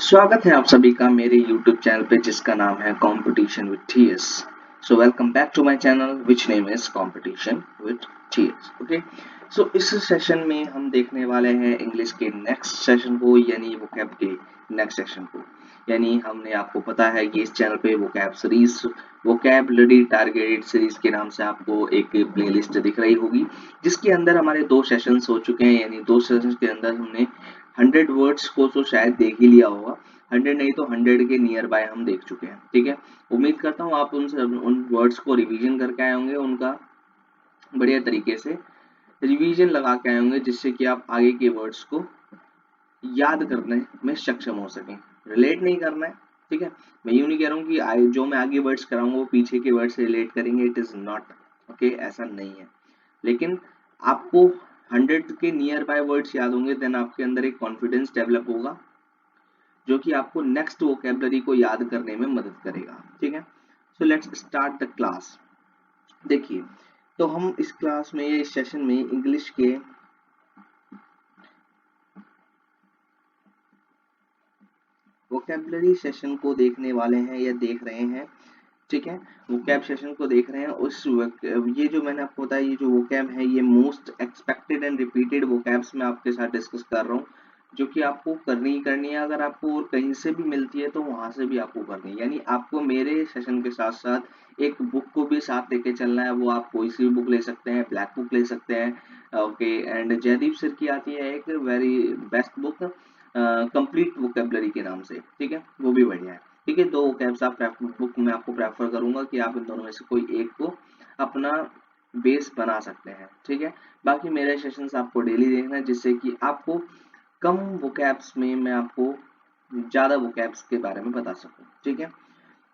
स्वागत है आप सभी का मेरे YouTube चैनल पे जिसका नाम है competition with TS. So welcome back to my channel which name is competition with TS. Okay, so इस सेशन में हम देखने वाले हैं इंग्लिश के नेक्स्ट सेशन को, यानी वोकैब के नेक्स्ट सेशन को। यानी हमने आपको पता है कि इस चैनल पे vocab series, vocabulary targeted series के नाम से आपको एक प्लेलिस्ट दिख रही होगी, जिसके अंदर हमारे 2 सेशंस हो चुके हैं। यानी 2 सेशंस के अंदर हमने 100 वर्ड्स को तो शायद देख ही लिया होगा, 100 नहीं तो 100 के नियर बाय हम देख चुके हैं। ठीक है, उम्मीद करता हूँ आप उन वर्ड्स को रिवीजन करके आए होंगे, उनका बढ़िया तरीके से रिवीजन लगा के आए होंगे, जिससे कि आप आगे के वर्ड्स को याद करने में सक्षम हो सकें। रिलेट नहीं करना है, ठीक है। मैं यूं नहीं कह रहा हूँ कि जो मैं आगे वर्ड्स कराऊंगा वो पीछे के वर्ड से रिलेट करेंगे, इट इज नॉट ओके, ऐसा नहीं है। लेकिन आपको 100 के नियर बाय वर्ड्स याद होंगे, देन आपके अंदर एक कॉन्फिडेंस डेवलप होगा, जो कि आपको नेक्स्ट वोकैबुलरी को याद करने में मदद करेगा। ठीक है, so let's start the class. देखिए, तो हम इस क्लास में, इस सेशन में इंग्लिश के वोकैबुलरी सेशन को देखने वाले हैं या देख रहे हैं। ठीक है, वोकैब सेशन को देख रहे हैं। उस ये जो मैंने आपको बताया, ये जो वोकैब है, ये most expected and repeated vocabs मैं आपके साथ डिस्कस कर रहा हूँ, जो कि आपको करनी ही करनी है। अगर आपको और कहीं से भी मिलती है तो वहां से भी आपको करनी है। यानी आपको मेरे सेशन के साथ साथ एक बुक को भी साथ लेके चलना है। वो आप कोई सी भी बुक ले सकते हैं, ब्लैक बुक ले सकते हैं। ओके, एंड जयदीप सर की आती है एक very best book, complete vocabulary के नाम से। ठीक है, वो भी बढ़िया है। ठीक है, 2 वोकैब्स आप बुक में आपको प्रेफर करूंगा कि आप इन दोनों में से कोई एक को अपना बेस बना सकते हैं। ठीक है, बाकी मेरे सेशंस आपको डेली देखना है, जिससे कि आपको कम वोकैब्स में मैं आपको ज्यादा वोकैब्स के बारे में बता सकूं। ठीक है,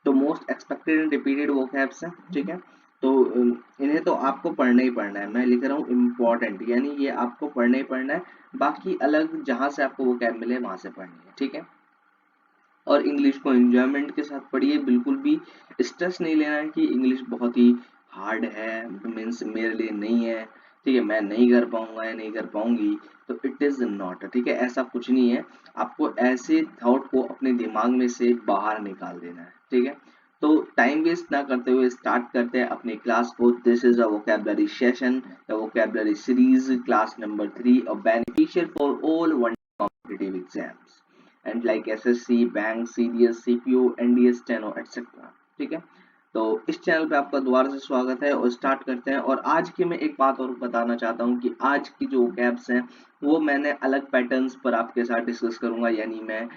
तो most expected and repeated vocabs हैं। ठीक है, तो इन्हें तो आपको पढ़ना ही पढ़ना है। मैं लिख रहा हूँ इम्पोर्टेंट, यानी ये आपको पढ़ना ही पढ़ना है। बाकी अलग जहां से आपको वोकैब मिले वहां से पढ़नी है। ठीक है, और इंग्लिश को एंजॉयमेंट के साथ पढ़िए। बिल्कुल भी स्ट्रेस नहीं लेना है कि इंग्लिश बहुत ही हार्ड है, मीन्स मेरे लिए नहीं है, ठीक है, मैं नहीं कर पाऊंगा या नहीं कर पाऊंगी, तो इट इज नॉट। ठीक है, ऐसा कुछ नहीं है। आपको ऐसे थॉट को अपने दिमाग में से बाहर निकाल देना है। ठीक है, तो टाइम वेस्ट ना करते हुए स्टार्ट करते हैं अपनी क्लास को। This is a vocabulary session, the vocabulary series, class number 3, a beneficial for all one competitive exams and like SSC, bank, CDS, CPO, NDS, steno etcetera. ठीक है, तो इस चैनल पे आपका दोबारा से स्वागत है और स्टार्ट करते हैं। और आज की मैं एक बात और बताना चाहता हूँ कि आज की जो वोकैब्स हैं वो मैंने अलग पैटर्न्स पर आपके साथ डिस्कस करूंगा। यानी मैं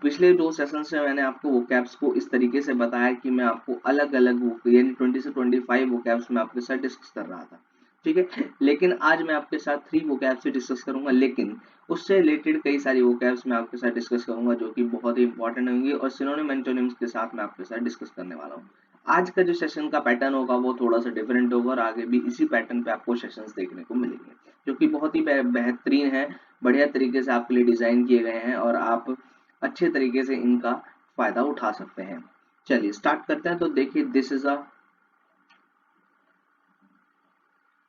पिछले 2 सेशन से मैंने आपको वोकैब्स को इस तरीके से बताया कि मैं आपको अलग अलग यानी 20 से 25 वोकैब्स में आपके साथ डिस्कस कर रहा था। ठीक है, लेकिन आज मैं आपके साथ 3 वोकैब्स से डिस्कस करूंगा, लेकिन उससे रिलेटेड कई सारी वोकैब्स मैं आपके साथ डिस्कस करूंगा, जो कि बहुत ही इंपॉर्टेंट होंगी, और सिनोनिम एंटोनिम्स के साथ मैं आपके साथ डिस्कस करने वाला हूँ। आज का जो सेशन का पैटर्न होगा वो थोड़ा सा डिफरेंट होगा, और आगे भी इसी पैटर्न पे आपको सेशंस देखने को मिलेंगे, जो कि बहुत ही बेहतरीन है, बढ़िया तरीके से आपके लिए डिजाइन किए गए हैं, और आप अच्छे तरीके से इनका फायदा उठा सकते हैं। चलिए स्टार्ट करते हैं। तो देखिए, this is a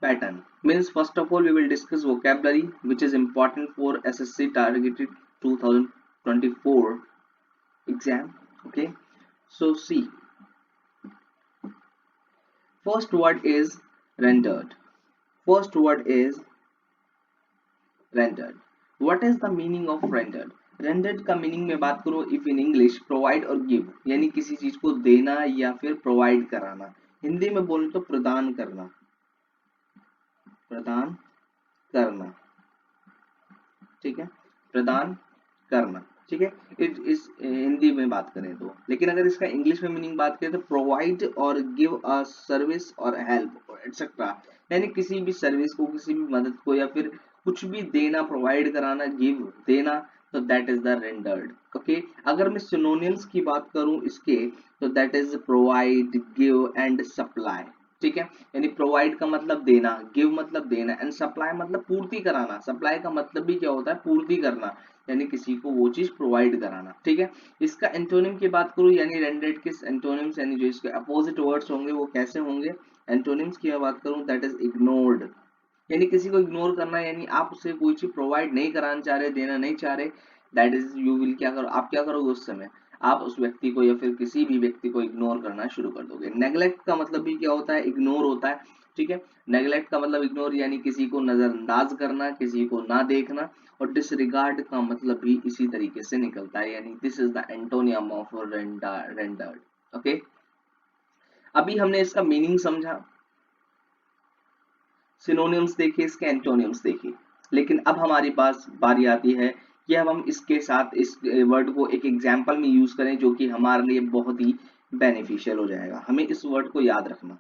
pattern. Means first of all we will discuss vocabulary which is important for SSC targeted 2024 exam. Okay, so see, first word is rendered. First word is rendered. What is the meaning of rendered? Rendered का meaning में बात करूं, if in English provide और give, यानी किसी चीज को देना या फिर प्रोवाइड कराना। हिंदी में बोलूं तो प्रदान करना, प्रदान करना। ठीक है, प्रदान करना। ठीक है, इस हिंदी में बात करें तो। लेकिन अगर इसका इंग्लिश में मीनिंग बात करें तो प्रोवाइड और गिव अ सर्विस और हेल्प एटसेट्रा, यानी किसी भी सर्विस को, किसी भी मदद को, या फिर कुछ भी देना, प्रोवाइड कराना, गिव देना, तो that is the rendered. Okay, अगर मैं सिनोनिम्स की बात करूं इसके, तो that is provide, give and supply. ठीक है, यानी प्रोवाइड का मतलब देना, गिव मतलब देना, एंड सप्लाई मतलब पूर्ति कराना। सप्लाई का मतलब भी क्या होता है? पूर्ति करना, यानी किसी को वो चीज प्रोवाइड कराना। ठीक है, इसका एंटोनिम की बात करूं, यानी रेंडेड के एंटोनिम्स, यानी जो इसके अपोजिट वर्ड्स होंगे वो कैसे होंगे। एंटोनिम्स की मैं बात करूं, दैट इज इग्नोर्ड, यानी किसी को इग्नोर करना, यानी आप उसे कोई चीज प्रोवाइड नहीं कराना चाह रहे, देना नहीं चाह रहे, दैट इज यू विल क्या करो, आप क्या करोगे उस समय, आप उस व्यक्ति को या फिर किसी भी व्यक्ति को इग्नोर करना शुरू कर दोगे। नेग्लेक्ट का मतलब भी क्या होता है, इग्नोर होता है, ठीक है। नेग्लेक्ट का मतलब इग्नोर यानी किसी को नजरअंदाज करना, किसी को ना देखना, और डिसरिगार्ड का मतलब भी इसी तरीके से निकलता है, यानी this is the antonym of rendered. Okay, अभी हमने इसका मीनिंग समझा, सिनोनिम्स देखे, इसके एंटोनिम्स देखे, लेकिन अब हमारे पास बारी आती है कि अब हम इसके साथ इस वर्ड को एक एग्जाम्पल में यूज करें जो कि हमारे लिए बहुत ही बेनिफिशियल हो जाएगा। हमें इस वर्ड को याद रखना।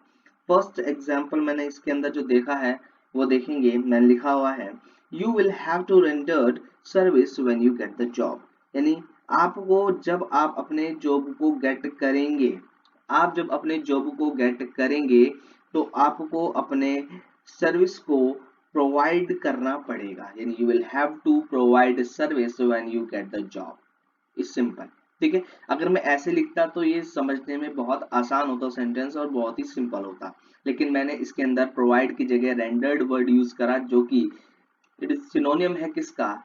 फर्स्ट एग्जाम्पल मैंने इसके अंदर जो देखा है वो देखेंगे, मैंने लिखा हुआ है you will have to rendered service when you get the job, यानी आपको जब आप अपने जॉब को गेट करेंगे, आप जब अपने जॉब को गेट करेंगे तो आपको अपने सर्विस को प्रोवाइड करना पड़ेगा, यानी you will have to provide service when you get the job, is simple. ठीक है, अगर मैं ऐसे लिखता तो ये समझने में बहुत आसान होता सेंटेंस और बहुत ही सिंपल होता, लेकिन मैंने इसके अंदर प्रोवाइड की जगह रेंडर्ड वर्ड यूज करा जो कि इट इज सिनोनियम है किसका,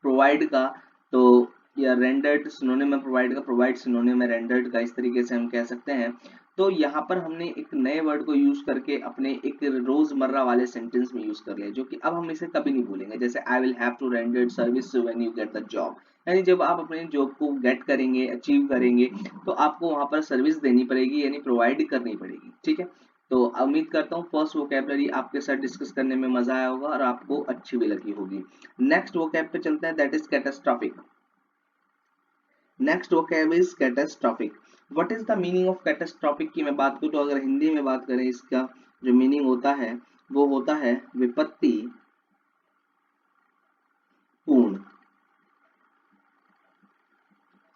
प्रोवाइड का। तो या रेंडर्ड सिनोनिम है प्रोवाइड का, प्रोवाइड सिनोनिम है रेंडर्ड का, इस तरीके से हम कह सकते हैं। तो यहाँ पर हमने एक नए वर्ड को यूज करके अपने एक रोजमर्रा वाले सेंटेंस में यूज कर लिया, जो कि अब हम इसे कभी नहीं भूलेंगे। जैसे I will have to rendered service when you get the job, यानी जब आप अपने जॉब को गेट करेंगे, अचीव करेंगे, तो आपको वहां पर सर्विस देनी पड़ेगी, यानी प्रोवाइड करनी पड़ेगी। ठीक है, तो उम्मीद करता हूँ फर्स्ट वोकैबुलरी आपके साथ डिस्कस करने में मजा आया होगा और आपको अच्छी भी लगी होगी। नेक्स्ट वोकैब पे चलते हैं, that is catastrophic. Next vocab is catastrophic. What is the meaning of catastrophic की मैं बात करूं तो अगर हिंदी में बात करें, इसका जो मीनिंग होता है वो होता है विपत्ति पूर्ण।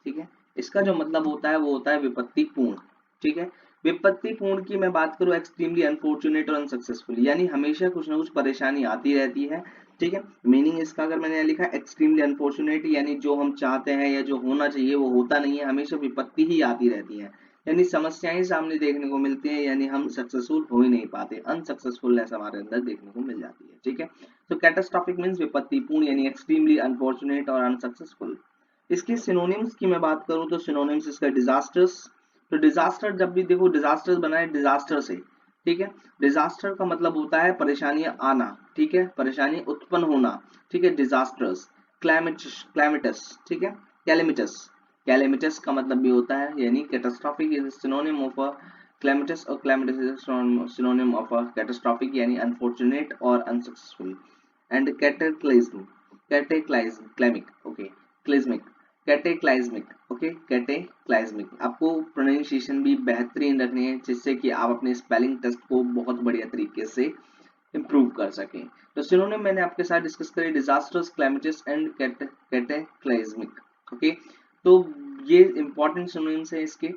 ठीक है, इसका जो मतलब होता है वो होता है विपत्ति पूर्ण। ठीक है, विपत्ति पूर्ण की मैं बात करूं, एक्सट्रीमली अनफॉर्चुनेट और अनसक्सेसफुल, यानी हमेशा कुछ ना कुछ परेशानी आती रहती है। ठीक है, मीनिंग इसका अगर मैंने लिखा एक्सट्रीमली अनफॉर्चुनेट, यानी जो हम चाहते हैं या जो होना चाहिए वो होता नहीं है, हमेशा विपत्ति ही आती रहती है, यानी समस्याएं सामने देखने को मिलती हैं, यानी हम सक्सेसफुल हो ही नहीं पाते, अनसक्सेसफुलनेस हमारे अंदर देखने को मिल जाती है। ठीक है, तो कैटास्ट्रॉफिक मींस विपत्ति पूर्ण, यानी एक्सट्रीमली अनफॉर्चुनेट और अनसक्सेसफुल। इसके सिनोनिम्स की मैं बात करूं तो सिनोनिम्स इसका डिजास्टर्स। तो डिजास्टर जब भी देखो, डिजास्टर्स बना है डिजास्टर से। ठीक है, डिजास्टर का मतलब होता है परेशानियां आना, ठीक है, परेशानी उत्पन्न होना। ठीक है, डिजास्टर्स। क्लैमिटस, ठीक है, कैलेमिटस, कैलेमिटस का मतलब भी होता है, यानी catastrophic is synonym of a calamitous, और calamitous is synonym of a catastrophic, यानी अनफॉर्चुनेट और unsuccessful. And cataclysm, cataclysmic, okay, क्लिज्मिक, कैटेक्लाइज्मिक, ओके, कैटेक्लाइज्मिक। आपको प्रोनाउंसिएशन भी बेहतरीन रखनी है जिससे कि आप अपने स्पेलिंग टेस्ट को बहुत बढ़िया तरीके से इंप्रूव कर सकें। तो सिनोनिम मैंने आपके साथ डिस्कस करी, डिजास्टर्स, क्लैमिटस एंड कैटेक्लाइज्मिक। ओके, तो ये इंपॉर्टेंट सिनोनिम्स है इसके।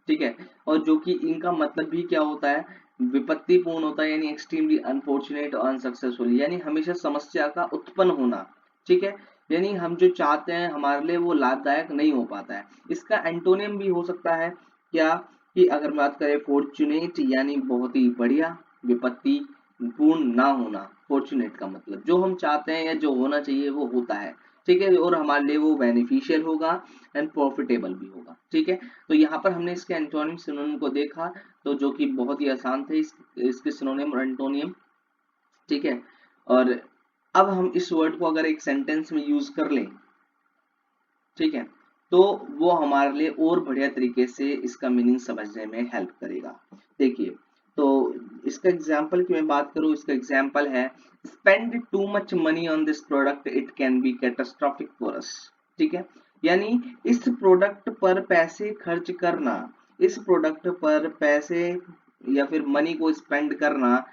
ठीक है, और जो कि इनका मतलब भी क्या होता है, विपत्ति पूर्ण होता है, यानी एक्सट्रीमली अनफॉर्चुनेट और अनसक्सेसफुल, यानी हमेशा समस्या का उत्पन्न होना। ठीक है, यानी हम जो चाहते हैं हमारे लिए वो लाभदायक नहीं हो पाता है। इसका एंटोनियम भी हो सकता है क्या, कि अगर बात करें फॉर्चुनेट, यानी बहुत ही बढ़िया, विपत्ति पूर्ण ना होना, फॉर्चुनेट का मतलब जो हम चाहते हैं या जो होना चाहिए वो होता है। ठीक है, और हमारे लिए वो बेनिफिशियल होगा एंड प्रॉफिटेबल भी होगा। ठीक है, तो यहाँ पर हमने इसके एंटोनिम सिनोनिम को देखा, तो जो कि बहुत ही आसान थे इसके सिनोनिम और एंटोनियम। ठीक है, और अब हम इस वर्ड को अगर एक सेंटेंस में यूज कर लें, ठीक है, तो वो हमारे लिए और बढ़िया तरीके से इसका मीनिंग समझने में हेल्प करेगा। देखिए, तो इसका एग्जाम्पल की मैं बात करूं, इसका एग्जाम्पल है spend too much money on this product, it can be catastrophic for us. ठीक है, यानी इस प्रोडक्ट पर पैसे खर्च करना, इस प्रोडक्ट पर पैसे या फिर मनी को स्पेंड करना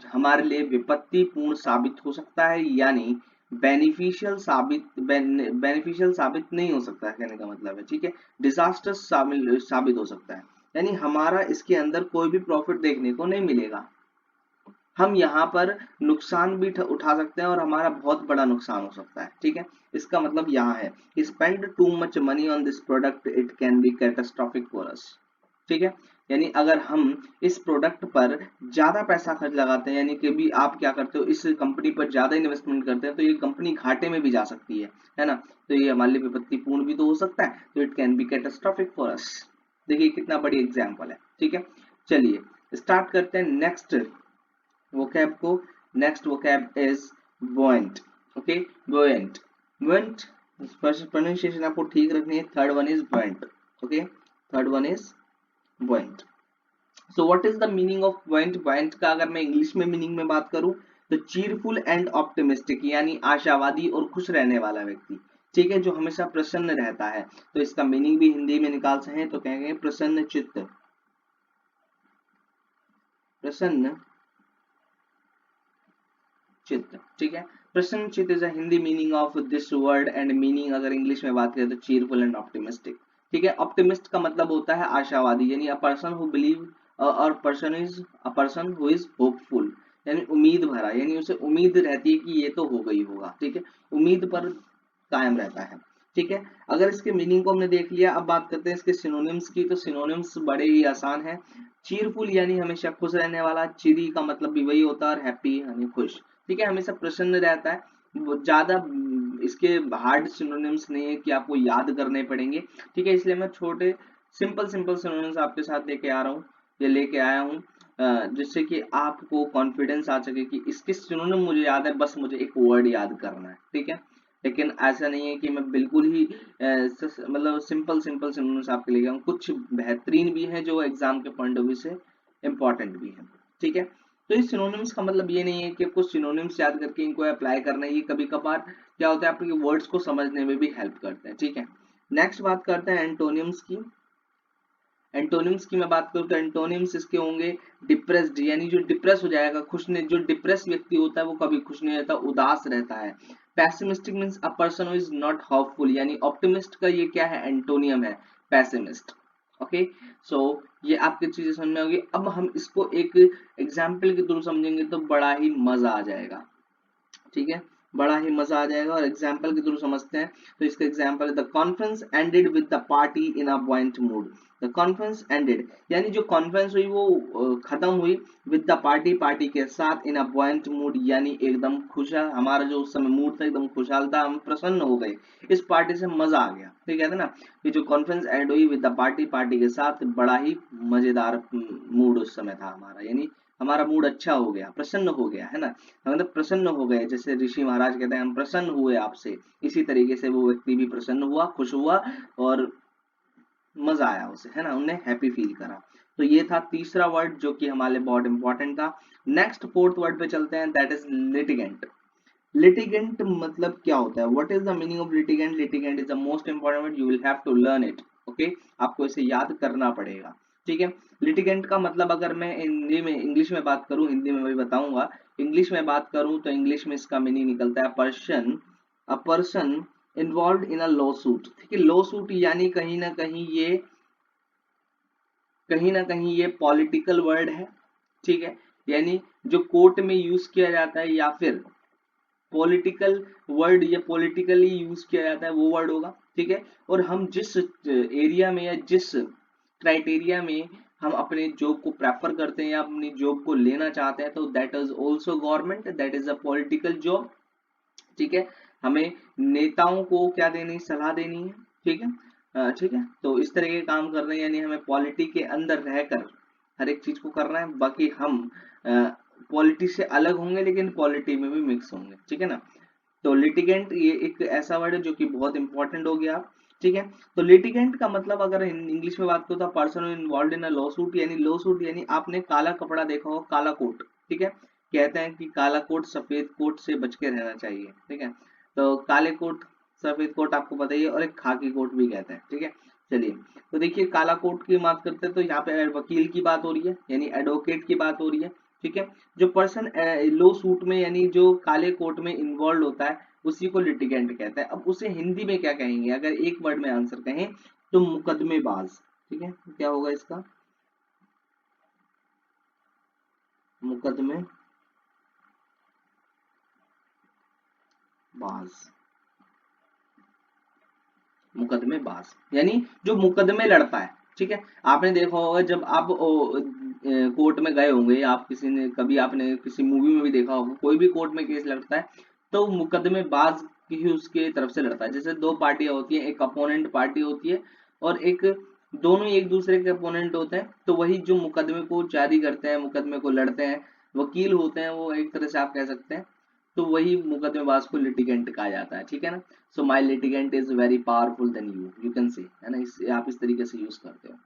हमारे लिए विपत्तिपूर्ण साबित हो सकता है, यानी बेनिफिशियल साबित नहीं हो सकता है, कहने का मतलब है। ठीक है, डिजास्टर साबित हो सकता है, यानी हमारा इसके अंदर कोई भी प्रॉफिट देखने को नहीं मिलेगा, हम यहाँ पर नुकसान भी उठा सकते हैं और हमारा बहुत बड़ा नुकसान हो सकता है। ठीक है, इसका मतलब यहाँ है spend too much money on this product, it can be catastrophic for us. ठीक है, यानी अगर हम इस प्रोडक्ट पर ज्यादा पैसा खर्च लगाते हैं, यानी कि भी आप क्या करते हो, इस कंपनी पर ज्यादा इन्वेस्टमेंट करते हैं, तो ये कंपनी घाटे में भी जा सकती है ना, तो ये हमारे लिए विपत्तिपूर्ण भी तो हो सकता है, तो it can be catastrophic for us. देखिए कितना बड़ी एग्जाम्पल है, ठीक है। चलिए स्टार्ट करते हैं नेक्स्ट vocab को। Next vocab is buoyant, okay, buoyant, buoyant pronunciation आपको ठीक रखनी है। Third one is buoyant, okay, third one is buoyant। So what is the meaning of buoyant? buoyant का अगर मैं इंग्लिश में मीनिंग में बात करूं तो चीरफुल एंड ऑप्टिमिस्टिक, यानी आशावादी और खुश रहने वाला व्यक्ति, ठीक है, जो हमेशा प्रसन्न रहता है। तो इसका मीनिंग भी हिंदी में निकाल सके तो कहेंगे प्रसन्न चित्त, प्रसन्न चित्त, ठीक है। प्रसन्न चित्त is a Hindi meaning of this word, and meaning अगर इंग्लिश में बात करें तो चीरफुल एंड ऑप्टिमिस्टिक, ठीक है। ऑप्टिमिस्ट का मतलब होता है आशावादी, यानी अ पर्सन हु बिलीव, और person is a person who is hopeful, यानी उम्मीद भरा, यानी उसे उम्मीद रहती है कि ये तो हो गई होगा, ठीक है, उम्मीद पर कायम रहता है, ठीक है। अगर इसके मीनिंग को हमने देख लिया, अब बात करते हैं इसके सिनोनिम्स की। तो सिनोनिम्स बड़े ही आसान है। चीरफुल यानी हमेशा खुश रहने वाला, चिरी का मतलब भी वही होता है, और हैप्पी यानी खुश, ठीक है, हमेशा प्रसन्न रहता है। वो ज्यादा इसके हार्ड सिनोनिम्स नहीं है कि आपको याद करने पड़ेंगे, ठीक है, इसलिए मैं छोटे सिंपल सिंपल सिनोनिम्स आपके साथ लेके आ रहा हूँ, ये लेके आया हूँ, जिससे कि आपको कॉन्फिडेंस आ सके कि इसके सिनोनिम मुझे याद है, बस मुझे एक वर्ड याद करना है, ठीक है। लेकिन ऐसा नहीं है कि मैं बिल्कुल ही मतलब सिंपल सिंपल सिनोनिम्स आपके लिए हूँ, कुछ बेहतरीन भी है जो एग्जाम के पॉइंट ऑफ व्यू से इम्पोर्टेंट भी है, ठीक है। तो इस सिनोनिम्स का मतलब ये नहीं है कि कुछ सिनोनिम्स याद करके इनको अप्लाई करना है, ये कभी कभार क्या होता है आपके वर्ड्स को समझने में भी हेल्प करते हैं, ठीक है। नेक्स्ट बात करते हैं एंटोनिम्स की। एंटोनिम्स की मैं बात करूं तो एंटोनिम्स इसके होंगे डिप्रेस्ड, यानी जो डिप्रेस हो जाएगा, खुश नहीं, जो डिप्रेस व्यक्ति होता है वो कभी खुश नहीं रहता, उदास रहता है। Pessimistic means a person who is not hopeful, यानी ऑप्टिमिस्ट का ये क्या है, एंटोनियम है, पैसिमिस्ट, ओके। सो ये आपकी चीजें समझ में होगी। अब हम इसको एक एग्जाम्पल के थ्रू समझेंगे तो बड़ा ही मजा आ जाएगा, ठीक है, बड़ा ही मजा आ जाएगा, और एग्जाम्पल के थ्रू समझते हैं। तो इसका example, the conference ended with the party in a buoyant mood. The conference ended यानी जो कॉन्फ्रेंस हुई वो खत्म हुई, विद द पार्टी, पार्टी के साथ, इन अ बुओयंट मूड यानी एकदम खुशहाल, हमारा जो उस समय मूड था एकदम खुशहाल था, हम प्रसन्न हो गए, इस पार्टी से मजा आ गया, ठीक है ना। ये जो कॉन्फ्रेंस एंड हुई विद द पार्टी, पार्टी के साथ, बड़ा ही मजेदार मूड उस समय था हमारा, यानी हमारा मूड अच्छा हो गया, प्रसन्न हो गया, है ना, मतलब प्रसन्न हो गए, जैसे ऋषि महाराज कहते हैं हम प्रसन्न हुए आपसे, इसी तरीके से वो व्यक्ति भी प्रसन्न हुआ, खुश हुआ, और मजा आया उसे, है ना, उन्हें हैप्पी फील करा। तो ये था तीसरा वर्ड जो कि हमारे लिए बहुत इंपॉर्टेंट था। नेक्स्ट फोर्थ वर्ड पे चलते हैं, दैट इज लिटिगेंट। लिटिगेंट मतलब क्या होता है, what is the meaning of litigant? Litigant is the most important word, you will have to learn it, okay, आपको इसे याद करना पड़ेगा, ठीक है। लिटिगेंट का मतलब अगर मैं हिंदी में इंग्लिश में बात करूं, हिंदी में मैं बताऊंगा, इंग्लिश में बात करूं तो इंग्लिश में इसका मीनिंग निकलता है person, a person involve in a law suit, ठीक है। लॉ सूट यानी कहीं ना कहीं ये पॉलिटिकल वर्ड है, ठीक है, यानी जो कोर्ट में यूज किया जाता है, या फिर पॉलिटिकल वर्ड या पॉलिटिकली यूज किया जाता है वो वर्ड होगा, ठीक है। और हम जिस एरिया में या जिस क्राइटेरिया में हम अपने जॉब को प्रेफर करते हैं या अपनी जॉब को लेना चाहते हैं, तो that is also government, that is a political job, ठीक है। हमें नेताओं को क्या देनी, सलाह देनी है, ठीक है, ठीक है, तो इस तरह के काम करने हैं, यानी हमें पॉलिटी के अंदर रहकर हर एक चीज को करना है, बाकी हम पॉलिटी से अलग होंगे लेकिन पॉलिटी में भी मिक्स होंगे, ठीक है ना। तो लिटिगेंट ये एक ऐसा वर्ड है जो कि बहुत इंपॉर्टेंट हो गया, ठीक है। तो लिटिगेंट का मतलब अगर इंग्लिश में बात करो तो person involve in a law suit, यानी लॉ सूट यानी आपने काला कपड़ा देखा हो, काला कोट, ठीक है, कहते हैं कि काला कोट सफेद कोट से बच के रहना चाहिए, ठीक है। तो काले कोट, सफेद कोट आपको पता ही है, और एक खाकी कोट भी कहते हैं, ठीक है। चलिए, तो देखिए काला कोट की बात करते हैं तो यहाँ पे वकील की बात हो रही है, यानी एडवोकेट की बात हो रही है, ठीक है। जो पर्सन लो सूट में यानी जो काले कोट में इन्वॉल्व होता है उसी को लिटिगेंट कहता है। अब उसे हिंदी में क्या कहेंगे, अगर एक वर्ड में आंसर कहें तो मुकदमेबाज, ठीक है, क्या होगा इसका, मुकदमेबाज, मुकदमेबाज यानी जो मुकदमे लड़ता है, ठीक है, आपने देखा होगा जब आप कोर्ट में गए होंगे, आप किसी ने कभी आपने किसी मूवी में भी देखा होगा, कोई भी कोर्ट में केस लड़ता है तो मुकदमेबाज ही उसके तरफ से लड़ता है। जैसे दो पार्टियां होती हैं, एक अपोनेंट पार्टी होती है और एक, दोनों ही एक दूसरे के अपोनेंट होते हैं, तो वही जो मुकदमे को जारी करते हैं, मुकदमे को लड़ते हैं, वकील होते हैं वो, एक तरह से आप कह सकते हैं, तो वही मुकदमेबाज को लिटिगेंट कहा जाता है। ठीक है ना, so my litigant is very powerful then you can say, है ना, आप इस तरीके से यूज करते हो।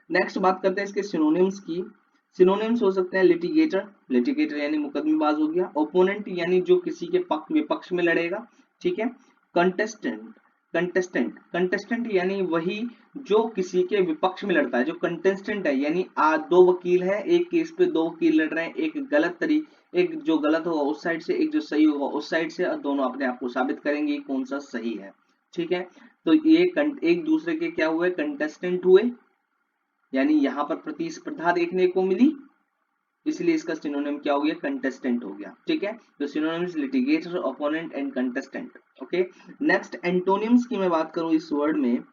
नेक्स्ट बात करते हैं इसके सिनोनिम्स की। सिनोनिम्स हो सकते हैं लिटिगेटर, लिटिगेटर यानी मुकदमेबाज हो गया, ओपोनेंट यानी जो किसी के विपक्ष में लड़ेगा, ठीक है, कंटेस्टेंट, कंटेस्टेंट यानी वही जो किसी के विपक्ष में लड़ता है, जो कंटेस्टेंट है यानी दो वकील है, एक केस पे दो वकील लड़ रहे हैं, एक जो गलत होगा उस साइड से, एक जो सही होगा उस साइड से, और दोनों अपने आप को साबित करेंगे कौन सा सही है। ठीक है, तो ये एक दूसरे के क्या हुए, कंटेस्टेंट हुए, यानी यहाँ पर प्रतिस्पर्धा देखने को मिली, इसलिए इसका सिनोनिम क्या हो गया, कंटेस्टेंट हो गया। ठीक है, तो synonyms litigator, opponent and contestant. Okay, next antonyms की मैं बात करूं इस वर्ड में,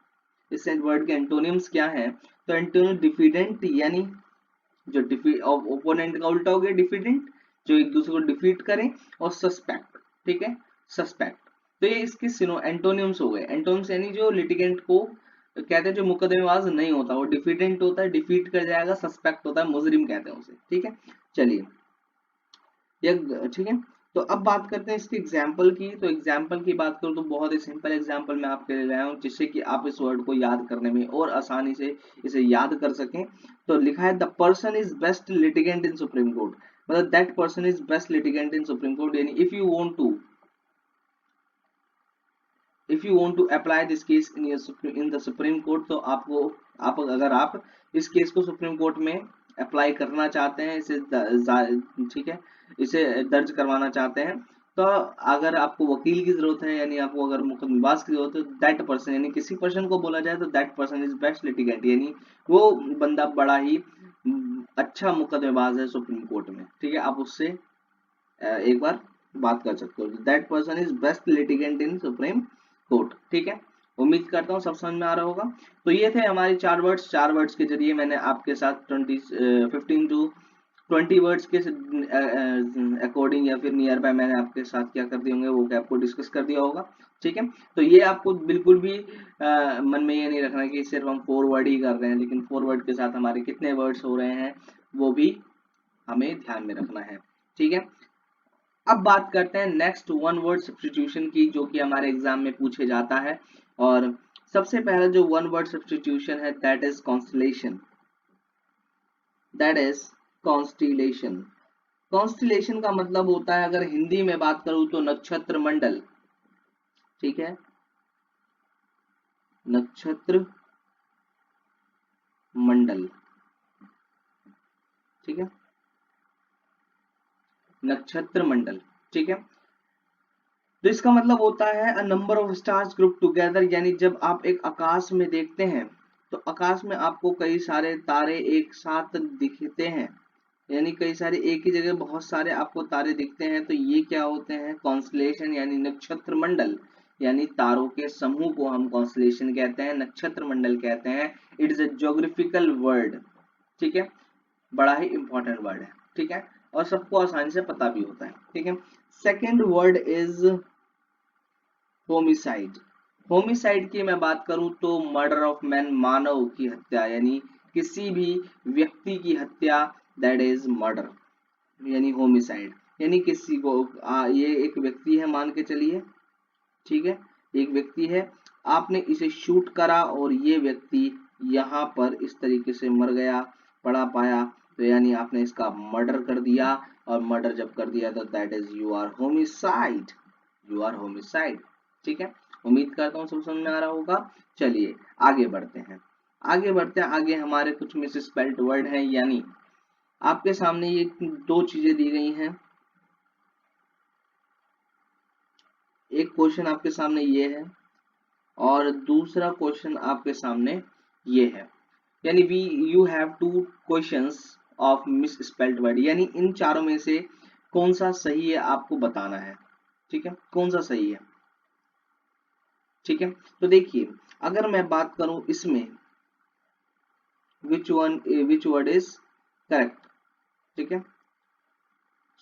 इस वर्ड के एंटोनिम्स क्या है, तो एंटोनिम डिफीडेंट यानी जो ओपोनेंट का उल्टा हो गया डिफीडेंट, जो एक दूसरे को डिफीट करें, और सस्पेक्ट, ठीक है, सस्पेक्ट। तो ये इसके एंटोनिम्स हो गए। एंटोनिम्स यानी जो लिटिगेंट को कहते हैं, जो मुकदमेबाज नहीं होता वो डिफीडेंट होता है, डिफीट कर जाएगा, सस्पेक्ट होता है, मुजरिम कहते हैं उसे। ठीक है, चलिए ठीक है, तो अब बात करते हैं इसके एग्जाम्पल की। तो एग्जाम्पल की बात करूं तो बहुत ही सिंपल एग्जाम्पल मैं आपके लिए लाया हूं, जिससे कि आप इस वर्ड को याद करने में और आसानी से इसे याद कर सकें। तो लिखा है the person is best litigant in Supreme Court, मतलब that person is best litigant in Supreme Court, यानी if you want to apply this case in the Supreme Court, तो अगर आप इस केस को सुप्रीम कोर्ट में अप्लाई करना चाहते हैं, इसे ठीक है, इसे दर्ज करवाना चाहते हैं, तो अगर आपको वकील की जरूरत है, यानी आपको अगर मुकदमेबाज की जरूरत है, दैट पर्सन, यानी किसी पर्सन को बोला जाए तो that person is best litigant, यानी वो बंदा बड़ा ही अच्छा मुकदमेबाज है सुप्रीम कोर्ट में। ठीक है, आप उससे एक बार बात कर सकते हो, that person is best litigant in Supreme court. ठीक है, उम्मीद करता हूँ सब समझ में आ रहा होगा। तो ये थे हमारे चार वर्ड्स के जरिए मैंने आपके साथ 15 to 20 वर्ड्स के अकॉर्डिंग या फिर नियर बाय मैंने आपके साथ क्या कर दिए होंगे, वो क्या आपको डिस्कस कर दिया होगा। ठीक है, तो ये आपको बिल्कुल भी मन में ये नहीं रखना कि सिर्फ हम 4 वर्ड ही कर रहे हैं, लेकिन 4 वर्ड के साथ हमारे कितने वर्ड्स हो रहे हैं वो भी हमें ध्यान में रखना है। ठीक है, अब बात करते हैं नेक्स्ट वन वर्ड सब्स्टिट्यूशन की, जो कि हमारे एग्जाम में पूछे जाता है। और सबसे पहला जो वन वर्ड सब्स्टिट्यूशन है that is constellation, that is constellation. Constellation का मतलब होता है, अगर हिंदी में बात करूं तो नक्षत्र मंडल। ठीक है, नक्षत्र मंडल। ठीक है, नक्षत्र मंडल। ठीक है, तो इसका मतलब होता है a number of stars group together, यानी जब आप एक आकाश में देखते हैं तो आकाश में आपको कई सारे तारे एक साथ दिखते हैं, यानी कई सारे एक ही जगह बहुत सारे आपको तारे दिखते हैं, तो ये क्या होते हैं, कॉन्स्टलेशन, यानी नक्षत्र मंडल, यानी तारों के समूह को हम कॉन्स्टलेशन कहते हैं, नक्षत्र मंडल कहते हैं। It is a geographical word. ठीक है, बड़ा ही इंपॉर्टेंट वर्ड है। ठीक है, और सबको आसानी से पता भी होता है। ठीक है, second word is homicide. Homicide की मैं बात करूं तो मर्डर ऑफ मैन, मानव की हत्या, यानी किसी भी व्यक्ति की हत्या, दैट इज मर्डर, यानी होमिसाइड, यानी किसी को ये एक व्यक्ति है मान के चलिए, ठीक है, एक व्यक्ति है, आपने इसे शूट करा और ये व्यक्ति यहाँ पर इस तरीके से मर गया, पड़ा पाया, तो यानी आपने इसका मर्डर कर दिया, और मर्डर जब कर दिया तो that is you are homicide, you are homicide. ठीक है, उम्मीद करता हूँ सब समझ में आ रहा होगा। चलिए आगे बढ़ते हैं, आगे हमारे कुछ मिस स्पेल्ड वर्ड हैं, यानी आपके सामने ये दो चीजें दी गई हैं, एक क्वेश्चन आपके सामने ये है और दूसरा क्वेश्चन आपके सामने ये है, यानी you have two questions of miss spelled word, यानी इन चारों में से कौन सा सही है आपको बताना है। ठीक है, कौन सा सही है। ठीक है, तो देखिए अगर मैं बात करूं इसमें, विच वर्ड इज करेक्ट, ठीक है।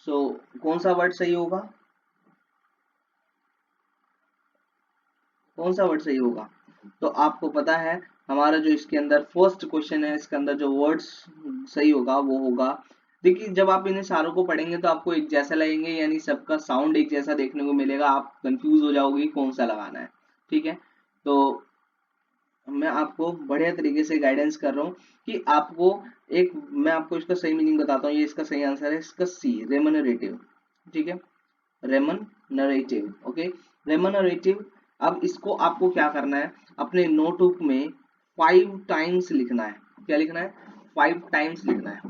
सो कौन सा वर्ड सही होगा, कौन सा वर्ड सही होगा? तो आपको पता है हमारा जो इसके अंदर फर्स्ट क्वेश्चन है, इसके अंदर जो वर्ड्स सही होगा वो होगा, देखिए जब आप इन्हें सारों को पढ़ेंगे तो आपको एक जैसा लगेंगे, यानी सबका साउंड एक जैसा देखने को मिलेगा, आप कंफ्यूज हो जाओगे कौन सा लगाना है, ठीक है। तो मैं आपको बढ़िया तरीके से गाइडेंस कर रहा हूँ कि आपको एक, मैं आपको इसका सही मीनिंग बताता हूँ, ये इसका सही आंसर है, इसका सी, रेमनरेटिव, ठीक है, रेमनरेटिव, ओके, रेमनरेटिव। अब इसको आपको क्या करना है, अपने नोटबुक में 5 टाइम्स लिखना है, क्या लिखना है, 5 टाइम्स लिखना है।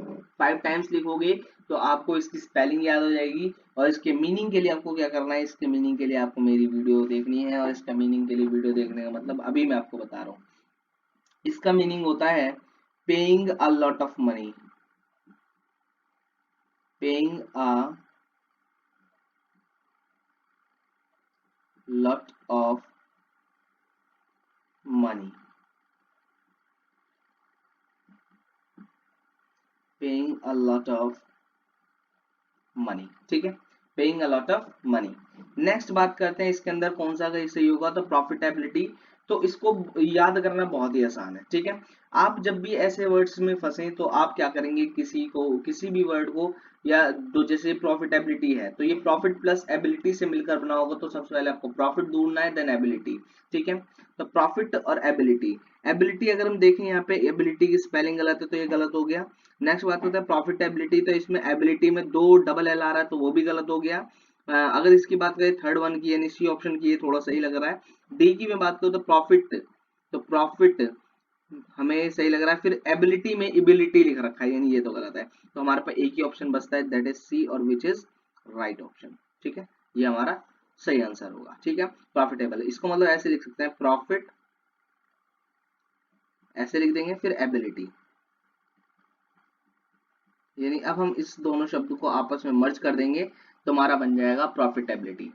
5 टाइम्स लिखोगे तो आपको इसकी स्पेलिंग याद हो जाएगी, और इसके मीनिंग के लिए आपको क्या करना है, इसके मीनिंग के लिए आपको मेरी वीडियो देखनी है, और इसका मीनिंग के लिए वीडियो देखने का मतलब अभी मैं आपको बता रहा हूँ। इसका मीनिंग होता है paying a lot of money, paying a lot of money, paying a lot of money, ठीक है, paying a lot of money. Next बात करते हैं इसके अंदर कौन सा सही होगा, तो प्रॉफिटेबिलिटी। तो इसको याद करना बहुत ही आसान है, ठीक है। आप जब भी ऐसे वर्ड्स में फंसे तो आप क्या करेंगे, किसी भी वर्ड को, या तो जैसे प्रॉफिटेबिलिटी है तो ये प्रॉफिट प्लस एबिलिटी से मिलकर बना होगा, तो सबसे पहले आपको प्रॉफिट ढूंढना है, देन एबिलिटी, ठीक है। तो प्रॉफिट और एबिलिटी, एबिलिटी अगर हम देखें यहाँ पे एबिलिटी की स्पेलिंग गलत है तो ये गलत हो गया। नेक्स्ट बात होता है प्रॉफिटेबिलिटी, तो इसमें एबिलिटी में 2 डबल एल आ रहा है तो वो भी गलत हो गया। अगर इसकी बात करें थर्ड वन की, यानी सी ऑप्शन की, ये थोड़ा सही लग रहा है। डी की मैं बात करूँ तो प्रॉफिट, तो प्रॉफिट हमें सही लग रहा है, फिर एबिलिटी में एबिलिटी लिख रखा है, यानी ये तो गलत है। तो हमारे पास एक ही ऑप्शन बचता है, दैट इज सी, और विच इज राइट ऑप्शन, ठीक है, ये हमारा सही आंसर होगा, ठीक है। प्रॉफिटेबल, इसको मतलब ऐसे लिख सकते हैं, प्रॉफिट ऐसे लिख देंगे, फिर एबिलिटी, यानी अब हम इस दोनों शब्द को आपस में मर्ज कर देंगे तो हमारा बन जाएगा प्रॉफिटेबिलिटी,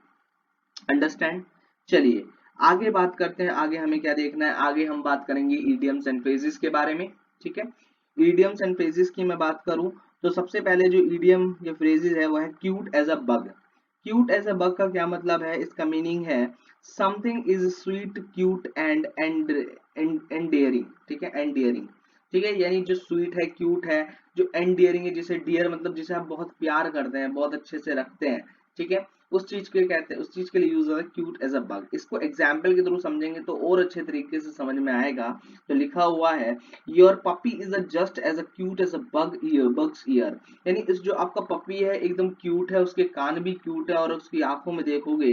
अंडरस्टैंड। चलिए आगे बात करते हैं, आगे हमें क्या देखना है, आगे हम बात करेंगे इडियम्स एंड फ्रेजेस के बारे में, ठीक है। इडियम्स एंड फ्रेजेस की मैं बात करूं तो सबसे पहले जो इडियम या फ्रेजेस है वो है cute as a bug. Cute as a bug का क्या मतलब है, इसका मीनिंग है something is sweet cute and endearing, ठीक है, एंडियरिंग, ठीक है, यानी जो स्वीट है, क्यूट है, जो एंडियरिंग है, जिसे डियर मतलब जिसे आप बहुत प्यार करते हैं, बहुत अच्छे से रखते हैं, ठीक है, उस चीज के कहते हैं, उस चीज के लिए यूज होता है क्यूट एज अ बग। इसको एग्जाम्पल के थ्रू समझेंगे तो और अच्छे तरीके से समझ में आएगा। तो लिखा हुआ है your puppy is a just as a cute as a bug's ear, यानी इस जो आपका पपी है एकदम क्यूट है, उसके कान भी क्यूट है, और उसकी आंखों में देखोगे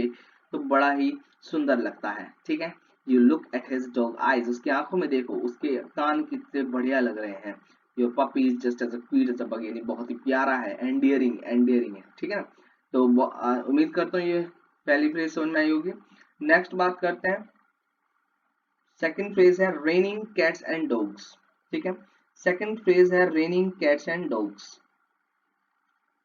तो बड़ा ही सुंदर लगता है, ठीक है। You look at his dog eyes, उसकी आंखों में देखो, उसके कान कितने बढ़िया लग रहे हैं। Your puppy is just as a cute as a bug, यानी बहुत ही प्यारा है, एंडियरिंग एंडियरिंग है, ठीक है ना। तो उम्मीद करता हूँ ये पहली फ्रेज समझ में आई होगी। नेक्स्ट बात करते हैं, सेकंड फ्रेज है रेनिंग कैट्स एंड डॉग्स, ठीक है। सेकंड फ्रेज है raining cats and dogs,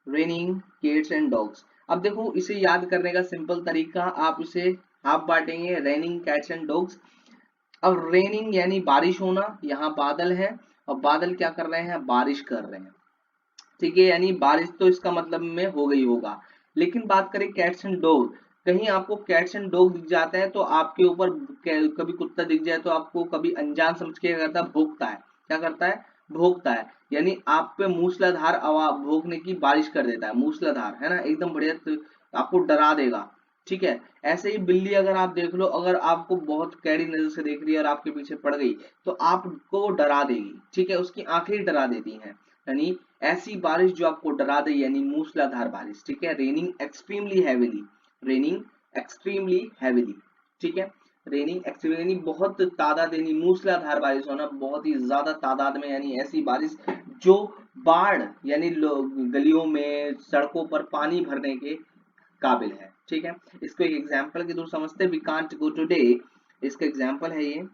raining cats and dogs. अब देखो इसे याद करने का सिंपल तरीका, आप इसे हाफ बांटेंगे, रेनिंग कैट्स एंड डॉग्स। अब रेनिंग यानी बारिश होना, यहाँ बादल है, और बादल क्या कर रहे हैं, बारिश कर रहे हैं, ठीक है, यानी बारिश तो इसका मतलब में हो गई होगा। लेकिन बात करें कैट्स एंड डॉग, कहीं आपको कैट्स एंड डॉग दिख जाते हैं तो आपके ऊपर, कभी कुत्ता दिख जाए तो आपको कभी अनजान समझ के क्या करता है, भौंकता है, क्या करता है, भौंकता है, यानी आप पे मूसलाधार आवाज भौंकने की बारिश कर देता है, मूसलाधार है ना, एकदम बढ़िया, आपको डरा देगा, ठीक है। ऐसे ही बिल्ली अगर आप देख लो, अगर आपको बहुत कैडी नजर से देख रही है और आपके पीछे पड़ गई तो आपको डरा देगी, ठीक है, उसकी आंखें ही डरा देती हैं, यानी ऐसी बारिश जो आपको डरा दे, यानी मूसलाधार बारिश, ठीक है। Raining extremely heavily, raining extremely heavily, ठीक है, रेनिंग एक्सट्रीमली यानी बहुत तादाद, यानी मूसलाधार बारिश होना बहुत ही ज्यादा तादाद में, यानी ऐसी बारिश जो बाढ़ यानी गलियों में सड़कों पर पानी भरने के काबिल है, ठीक है। इसको एक एग्जांपल के थ्रू समझते हैं, वी कांट गो टुडे, इसका एग्जांपल है ये,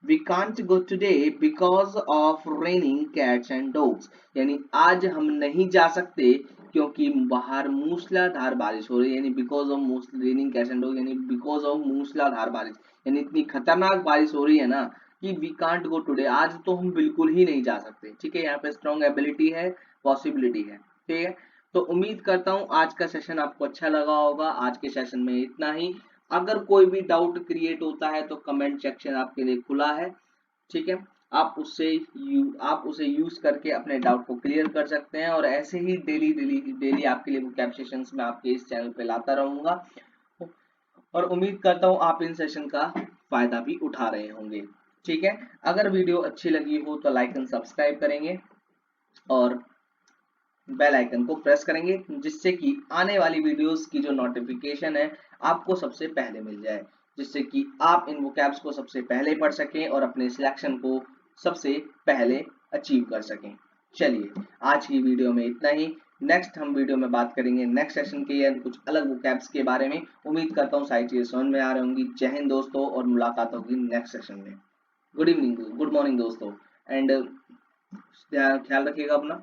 We can't go today because of raining cats and dogs, यानी आज हम नहीं जा सकते क्योंकि बाहर मूसलाधार बारिश हो रही है, यानी because of raining cats and dog, यानी बिकॉज ऑफ मूसलाधार बारिश, यानी इतनी खतरनाक बारिश हो रही है ना, कि वी कांट गो टुडे, आज तो हम बिल्कुल ही नहीं जा सकते, ठीक है। यहाँ पे स्ट्रॉन्ग एबिलिटी है, पॉसिबिलिटी है, ठीक है। तो उम्मीद करता हूँ आज का सेशन आपको अच्छा लगा होगा। आज के सेशन में इतना ही। अगर कोई भी डाउट क्रिएट होता है तो कमेंट सेक्शन आपके लिए खुला है, ठीक है। आप उसे यूज करके अपने डाउट को क्लियर कर सकते हैं, और ऐसे ही डेली आपके लिए vocab सेशंस में आपके इस चैनल पे लाता रहूंगा, और उम्मीद करता हूँ आप इन सेशन का फायदा भी उठा रहे होंगे, ठीक है। अगर वीडियो अच्छी लगी हो तो लाइक एंड सब्सक्राइब करेंगे और बेल आइकन को प्रेस करेंगे, जिससे कि आने वाली वीडियोस की जो नोटिफिकेशन है आपको सबसे पहले मिल जाए, जिससे कि आप इन वोकैब्स को सबसे पहले पढ़ सकें और अपने सिलेक्शन को सबसे पहले अचीव कर सकें। चलिए आज की वीडियो में इतना ही। नेक्स्ट हम वीडियो में बात करेंगे नेक्स्ट सेशन के या कुछ अलग वोकैब्स के बारे में। उम्मीद करता हूँ सारी चीजें समझ में आ रही होंगी। जय हिंद दोस्तों, और मुलाकात होगी नेक्स्ट सेशन में। गुड इवनिंग, गुड मॉर्निंग दोस्तों, एंड ख्याल रखिएगा अपना।